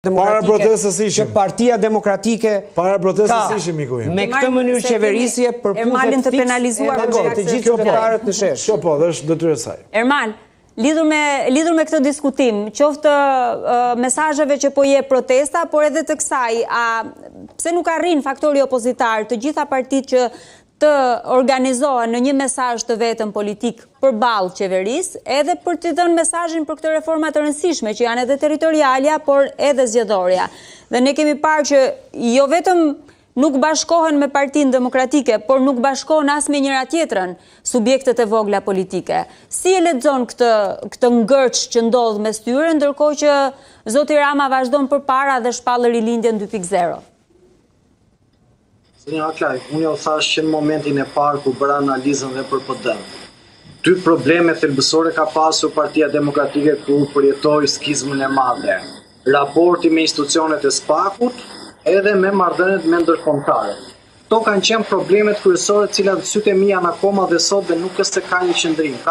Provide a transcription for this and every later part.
që Partia Demokratike para protestës ishim miku im. Me këtë mënyrë qeverisje Ermalin të penalizuar të gjithë qytetarët të shesh. Kjo po, dhe është detyrë e saj. Ermal, lidhur me këtë diskutim, qoftë mesazheve që po jep protesta, por edhe të kësaj, pse nuk arrin faktori opozitar të gjitha partitë që të organizohen në një mesazh të vetëm politik përballë qeverisë, edhe për të dhënë mesazhin për këtë reforma të rëndësishme që janë edhe territorialja, por edhe zgjedhorja. Dhe ne kemi parë që jo vetëm nuk bashkohen me Partinë Demokratike, por nuk bashkohen as me njëra tjetrën subjektet e vogla politike. Si e lexon këtë ngërç që ndodh mes tyre, ndërkohë që zoti Rama vazhdon përpara dhe shpall rilindjen 2.0? Sinja Aklaj, unë jo thash që në momentin e parë ku bëra analizën dhe për PD. Dy probleme thelbësore ka pasur Partia Demokratike kur përjetoi skizmën e madhe. Raporti me institucionet e SPAK-ut edhe me marrëdhëniet me ndërkombëtarët. Kto kanë qenë problemet kryesore të cilat sytë e mi janë akoma dhe sot dhe nuk është se ka një qëndrim.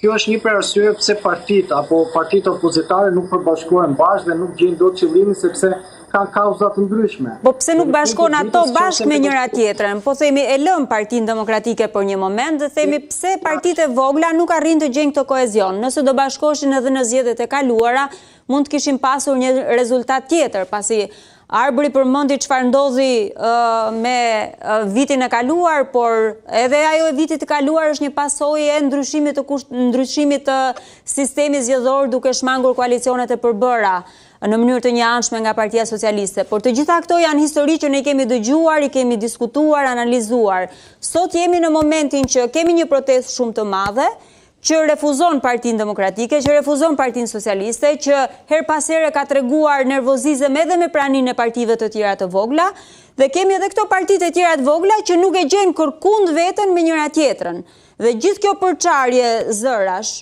Kjo është një për arsye pse partitë apo partitë opozitare nuk përbashkohen bashkë dhe nuk gjejnë dot qëllimin sepse kanë kauza të ndryshme. Po pse nuk bashkon ato bashkë me njëra tjetrën? Po themi e lëm Partinë Demokratike për një moment dhe themi pse partitë e vogla nuk arrin të gjejnë këtë kohezion. Nëse do bashkoheshin edhe në zgjedhjet e kaluara, mund të kishin pasur një rezultat tjetër, pasi Arbëri përmendi çfarë ndodhi me vitin e kaluar, por edhe ajo e vitit të kaluar është një pasojë e ndryshimit të sistemit zgjedhor duke shmangur koalicionet e përbëra në mënyrë të njëanshme nga Partia Socialiste. Por të gjitha këto janë histori që ne kemi dëgjuar, i kemi diskutuar, analizuar. Sot jemi në momentin që kemi një protestë shumë të madhe, që refuzon Partinë Demokratike, që refuzon Partinë Socialiste, që her pas here ka treguar nervozizëm edhe me praninë e partive të tjera të vogla, dhe kemi edhe këto partitë e tjera të vogla që nuk e gjejnë kërkund veten me njëra tjetrën. Dhe gjithë kjo përçarje zërash,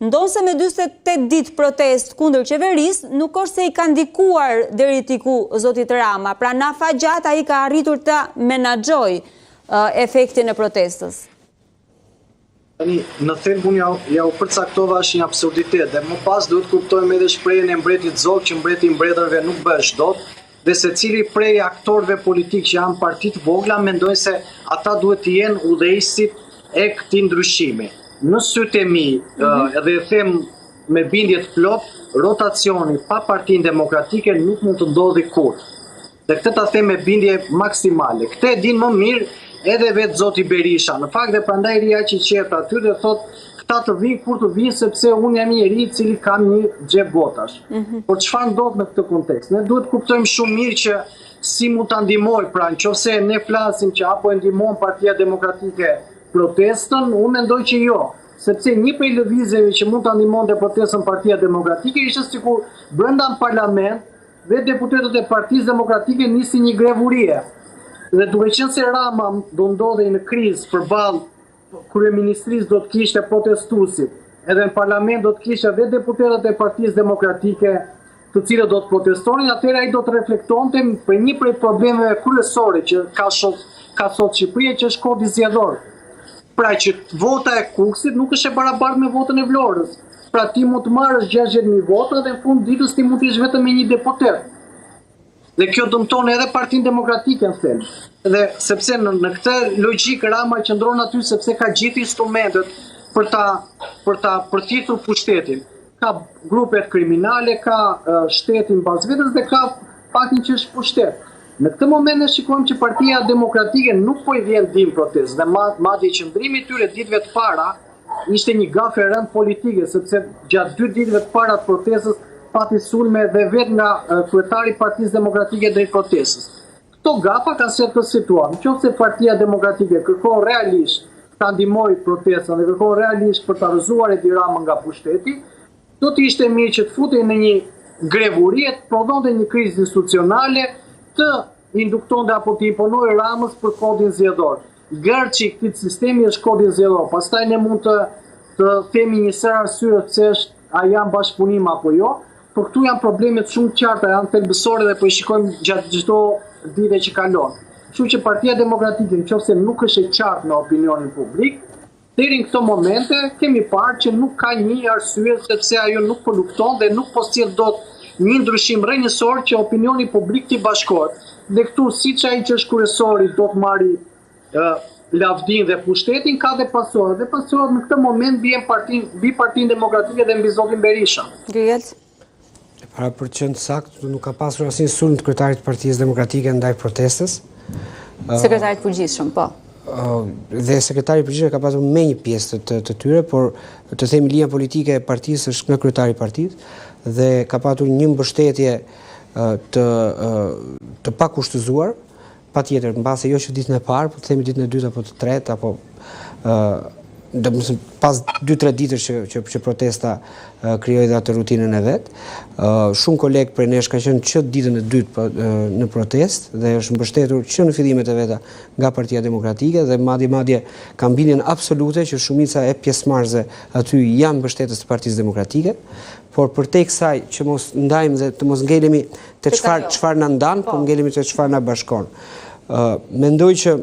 ndonse me 48 ditë protestë kundër qeverisë, nuk është se i ka ndikuar deri diku zotit Rama. Pra në afat ai ka arritur të menaxhojë efektin e protestës. Në thelb unë ja u përcaktova është një absurditet dhe më pas duhet kuptojmë edhe shprehjen e mbretit Zog që mbreti i mbretërve nuk bëhesh dot dhe secili prej aktorëve politik që janë partitë vogla mendojnë se ata duhet të jenë udhëheqësit e këtij ndryshimi. Në sytë e mi edhe e them me bindje të plot, rotacioni pa Partinë Demokratike nuk mund të ndodhi kurrë. Dhe këtë ta them me bindje maksimale. Këtë e din më mirë edhe vetë zoti Berisha. Në fakt dhe prandaj ria që qet aty dhe thot këta të vinë kur të vinë sepse unë jam njeri i cili kam një xhep votash. Por çfarë ndodh në këtë kontekst? Ne duhet kuptojmë shumë mirë që si mund ta ndihmoj, pra nëse ne flasim që apo e ndihmon Partia Demokratike protestën, unë mendoj që jo, sepse një prej lëvizjeve që mund ta ndihmonte protestën Partia Demokratike ishte sikur brenda në parlament vetë deputetët e Partisë Demokratike nisin një grevurie. Dhe duke qenë se Rama do ndodhej në krizë përballë kryeministrisë do të kishte protestuesit, edhe në parlament do të kishte vetë deputetët e Partisë Demokratike të cilët do të protestonin, atëherë ai do të reflektonte për një prej problemeve kryesore që ka sot Shqipëria, që është kodi zgjedhor. Pra që vota e Kuksit nuk është e barabartë me votën e Vlorës. Pra ti mund të marrësh 60.000 vota dhe në fund ditës ti mund të jesh vetëm me një deputet. Dhe kjo dëmton edhe Partinë Demokratike në thelb. Dhe sepse në këtë logjik Rama qëndron aty sepse ka gjithë instrumentet për ta përfitur pushtetin. Ka grupet kriminale, ka shtetin bazvetes dhe ka faktin që është pushtet. Në këtë moment ne shikojmë që Partia Demokratike nuk po i vjen dim protestë dhe madje qëndrimi i tyre ditëve të para ishte një gafë e rëndë politike sepse gjatë 2 ditëve të para të protestës pati sulme dhe vetë nga kryetari i Partisë Demokratike drejt protestës. Këto gafa kanë sjellë këtë situatë. Nëse Partia Demokratike kërkon realisht ta ndihmojë protestën dhe kërkon realisht për ta rrëzuar Edi Ramën nga pushteti, do të ishte mirë që të futej në një grevuri, të prodhonte një krizë institucionale, të induktonte apo të imponojë Ramës për kodin zgjedhor. Gërçi i këtij sistemi është kodi zgjedhor. Pastaj ne mund të themi një sër arsye pse a janë bashkëpunim apo jo. Por këtu janë problemet shumë qarta, janë thelbësore dhe po i shikojmë gjatë çdo dite që kalon. Kështu që Partia Demokratike, nëse nuk është e qartë në opinionin publik, deri në këto momente kemi parë që nuk ka një arsye sepse ajo nuk po lufton dhe nuk po sjell dot një ndryshim rrënjësor që opinioni publik t'i bashkohet. Dhe këtu, siç ai që është kryesori do të marri lavdin dhe pushtetin, ka dhe pasohet. Dhe pasohet në këtë moment mbi Partinë Demokratike dhe mbi zotin Berisha. Gryelc? Para për qenë sakt, nuk ka pasur asnjë sulm të kryetarit të Partisë Demokratike ndaj protestës. Sekretarit përgjithshëm, po. Dhe sekretari i përgjithshëm ka pasur me një pjesë të tyre, por të themi linja politike e partisë është nga kryetari i partisë dhe ka patur një mbështetje të pakushtëzuar, patjetër, mbase jo që ditën e parë, po të themi ditën e dytë apo të tretë, apo pas 2-3 ditësh që protesta krijoi dhe atë rutinën e vet. Shumë kolegë prej nesh ka qenë që ditën e dytë në protest dhe është mbështetur që në fillimet e veta nga Partia Demokratike dhe madje ka mbindjen absolute që shumica e pjesëmarrësve aty janë mbështetës të Partisë Demokratike, por përtej kësaj që mos ndajmë dhe të mos ngelemi te çfarë na ndan, por ngelemi te çfarë na bashkon. Mendoj që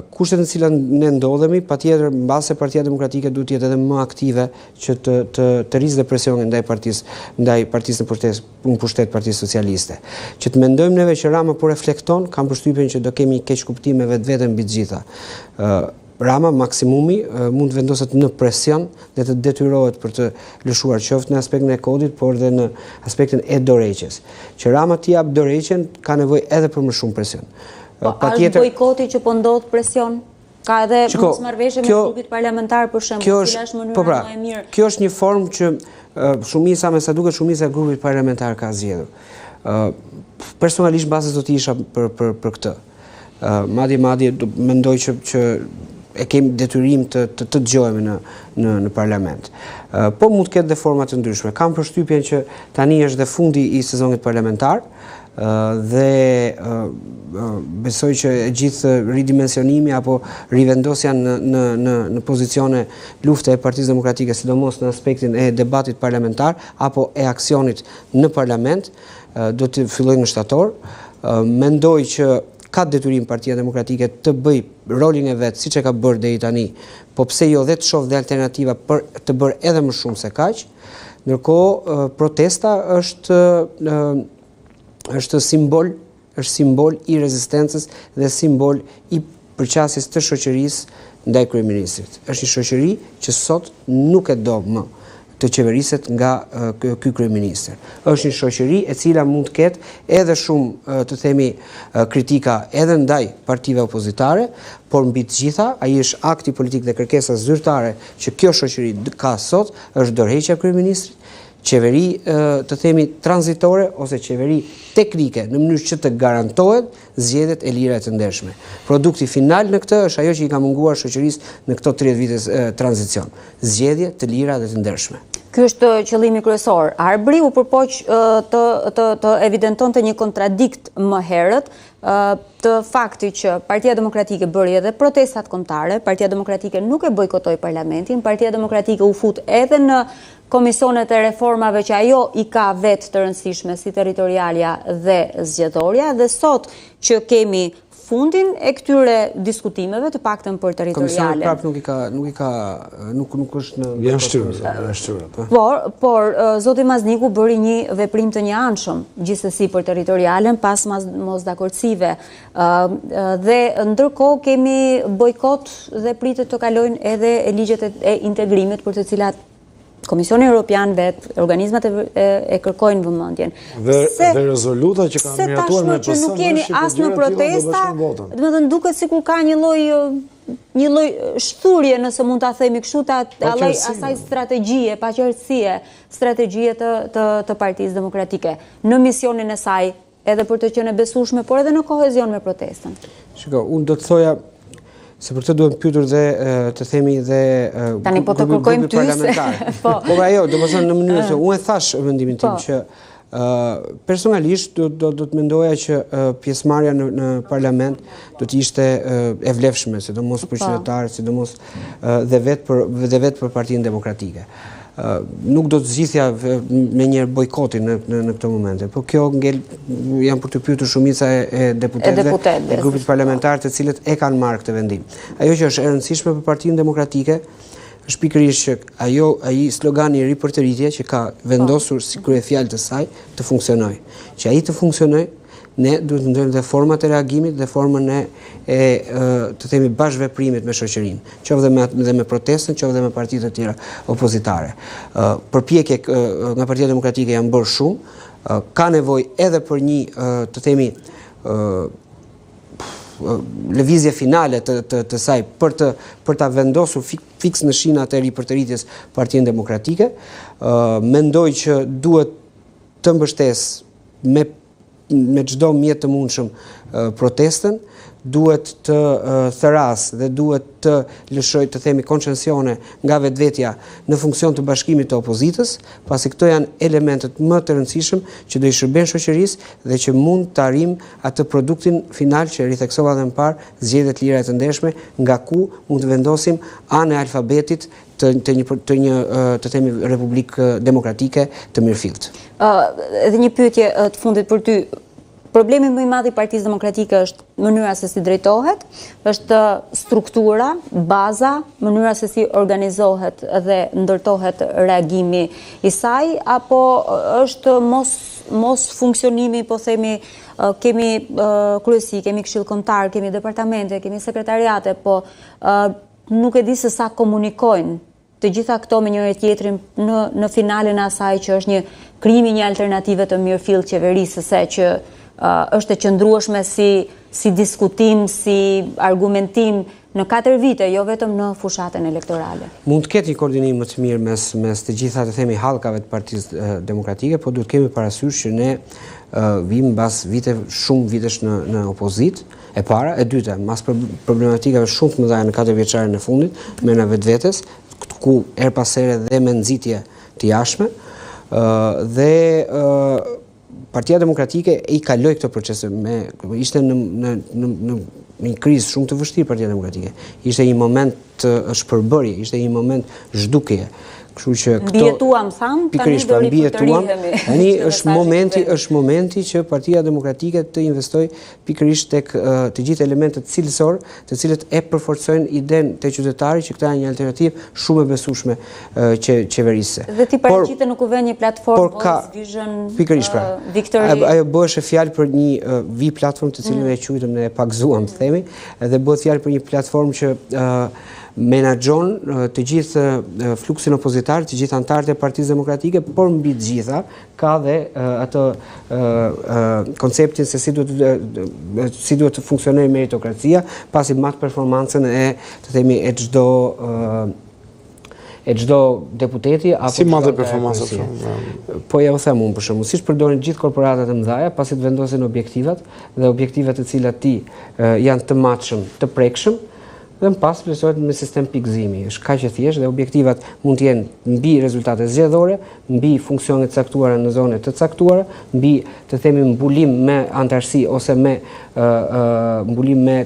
kushtet në cilat ne ndodhemi, patjetër mbase Partia Demokratike duhet të jetë edhe më aktive që të rrisë dhe presionin ndaj partisë në pushtet Partisë Socialiste. Që të mendojmë neve që Rama po reflekton, kam përshtypjen që do kemi keq kuptime vetveten mbi të gjitha. Rama maksimumi mund të vendoset në presion dhe të detyrohet për të lëshuar qoftë në aspektin e kodit, por dhe në aspektin e dorëheqjes. Që Rama t'i jap dorëheqjen ka nevojë edhe për më shumë presion. Është bojkoti që po ndodh presion? Ka edhe mosmarrëveshje me grupit parlamentar për shembull, cila është mënyra më e mirë. Kjo është një formë që shumica, me sa duket shumica e grupit parlamentar ka zgjedhur. Personalisht mbase do të isha për këtë. Madje mendoj që e kemi detyrim të dëgjohemi në parlament. Po mund të ketë dhe forma të ndryshme. Kam përshtypjen që tani është dhe fundi i sezonit parlamentar dhe besoj që e gjithë ridimensionimi apo rivendosja në pozicione lufte e Partisë Demokratike, sidomos në aspektin e debatit parlamentar apo e aksionit në parlament, do të fillojë në shtator. Mendoj që ka detyrim Partia Demokratike të bëj rolin e vet siç e ka bërë deri tani, po pse jo dhe të shoh dhe alternativa për të bërë edhe më shumë se kaq. Ndërkohë protesta është simbol i rezistencës dhe simbol i përqasjes të shoqërisë ndaj kryeministrit. Është një shoqëri që sot nuk e do më të qeveriset nga ky kryeministër. Është një shoqëri e cila mund të ketë edhe shumë të themi kritika edhe ndaj partive opozitare, por mbi të gjitha ai është akti politik dhe kërkesa zyrtare që kjo shoqëri ka sot është dorëheqja e kryeministrit, qeveri të themi tranzitore ose qeveri teknike në mënyrë që të garantohet zgjedhjet e lira e të ndershme. Produkti final në këtë është ajo që i ka munguar shoqërisë në këto 30 vite tranzicion, zgjedhje të lira dhe të ndershme. Ky është qëllimi kryesor. Arbri u përpoq të evidentonte një kontradikt më herët të fakti që Partia Demokratike bëri edhe protestat kombëtare, Partia Demokratike nuk e bojkotoi parlamentin, Partia Demokratike u fut edhe në komisionet e reformave që ajo i ka vetë të rëndësishme si territorialja dhe zgjedhorja, dhe sot që kemi fundin e këtyre diskutimeve të paktën për territoriale. Komisioni prap nuk është në janë shtyrë. Por zoti Mazniku bëri një veprim të njëanshëm gjithsesi për territorialen pas mosdakordsive. Dhe ndërkohë kemi bojkot dhe pritet të kalojnë edhe ligjet e integrimit për të cilat Komisioni Europian vetë, organizmat e kërkojnë vëmendjen. Dhe rezoluta që kanë miratuar me PS-n që nuk jeni as në protesta, domethënë duket sikur ka një lloj shturje, nëse mund ta themi kështu, asaj strategjie, paqërtësie, strategjie të Partisë Demokratike në misionin e saj, edhe për të qenë e besueshme, por edhe në kohezion me protestën. Shiko, unë do të thoja se për këtë duhem pyetur dhe të themi dhe tani po të kërkojmë ty po ajo, domethënë në mënyrë se unë e thash mendimin tim që personalisht do të mendoja që pjesëmarrja në parlament do të ishte e vlefshme, sidomos për qytetarët, sidomos dhe vetë për Partinë Demokratike. Nuk do të zgjidhja me njëherë bojkotin në këto momente, por kjo janë për të pyetur shumica e deputetëve e grupit parlamentar të cilët e kanë marrë këtë vendim. Ajo që është e rëndësishme për Partinë Demokratike është pikërisht që ai slogani i ripërtëritje që ka vendosur si kryefjalë të saj të funksionojë. Që ai të funksionojë, ne duhet të ndërtojmë dhe format e reagimit dhe formën e të themi bashkëveprimit me shoqërinë, qoftë dhe me protestën, qoftë dhe me partitë të tjera opozitare. Përpjekje nga Partia Demokratike janë bërë shumë, ka nevojë edhe për një të themi lëvizje finale të saj për ta vendosur fiks në shinat e ripërtëritjes Partinë Demokratike. Mendoj që duhet të mbështes me çdo mjet të mundshëm protestën, duhet të thëras dhe duhet të lëshoj të themi koncensione nga vetvetja në funksion të bashkimit të opozitës, pasi këto janë elementet më të rëndësishëm që do i shërben shoqërisë dhe që mund të arrim atë produktin final që ritheksova dhe më parë, zgjedhjet lira e të ndershme, nga ku mund të vendosim anë e alfabetit të një themi republikë demokratike të mirëfillt. Edhe një pyetje të fundit për ty. Problemi më i madh i Partisë Demokratike është mënyra se si drejtohet, është struktura, baza, mënyra se si organizohet dhe ndërtohet reagimi i saj, apo është mos funksionimi, po themi, kemi kryesi, kemi këshill kombëtar, kemi departamente, kemi sekretariate, po nuk e di se sa komunikojnë të gjitha këto me njëri tjetrin në finalen e asaj që është një krijimi një alternative të mirëfillt qeverisëse që është e qëndrueshme si diskutim, si argumentim në 4 vite, jo vetëm në fushatën elektorale. Mund të ketë një koordinim më të mirë mes të gjitha të themi hallkave të Partisë Demokratike, por duhet kemi parasysh që ne vim mbas shumë vitesh në opozitë, e para, e dyta, mas problematikave shumë të mëdha në 4 vjeçarin e fundit, me në vetvetes, ku her pas here dhe me nxitje të jashtme, dhe Partia Demokratike i kaloi këtë proces, ishte në një krizë shumë të vështirë Partia Demokratike. Ishte një moment të shpërbërje, ishte një moment zhdukje. Kështu që këto mbijetuam tham, tani do ripërtërihemi. Tani është momenti që Partia Demokratike të investoj pikërisht tek të gjithë elementet cilësor, të cilët e përforcojnë idenë te qytetari që këta janë një alternativë shumë e besueshme qeverisë. Dhe ti paraqitet në kuvend një platformë Voice Vision Victory. Ajo bëhet fjalë për një vi platformë të cilën e quajtëm ne e pagzuam, të themi, dhe bëhet fjalë për një platformë që menaxhon të gjithë fluksin opozitar, të gjithë anëtarët e Partisë Demokratike, por mbi të gjitha ka dhe atë konceptin se si duhet të funksionojë meritokracia, pasi mat performancën të themi e çdo deputeti apo si madhe performanca po ja u them unë për shembull, siç përdorin gjithë korporatat e mëdha, pasi të vendosin objektivat dhe objektivat të cilat janë të matshëm, të prekshëm, dhe më pas vlerësohet me sistem pikëzimi. Është kaq e thjeshtë dhe objektivat mund të jenë mbi rezultate zgjedhore, mbi funksione të caktuara në zone të caktuara, mbi të themi mbulim me antarësi ose me mbulim me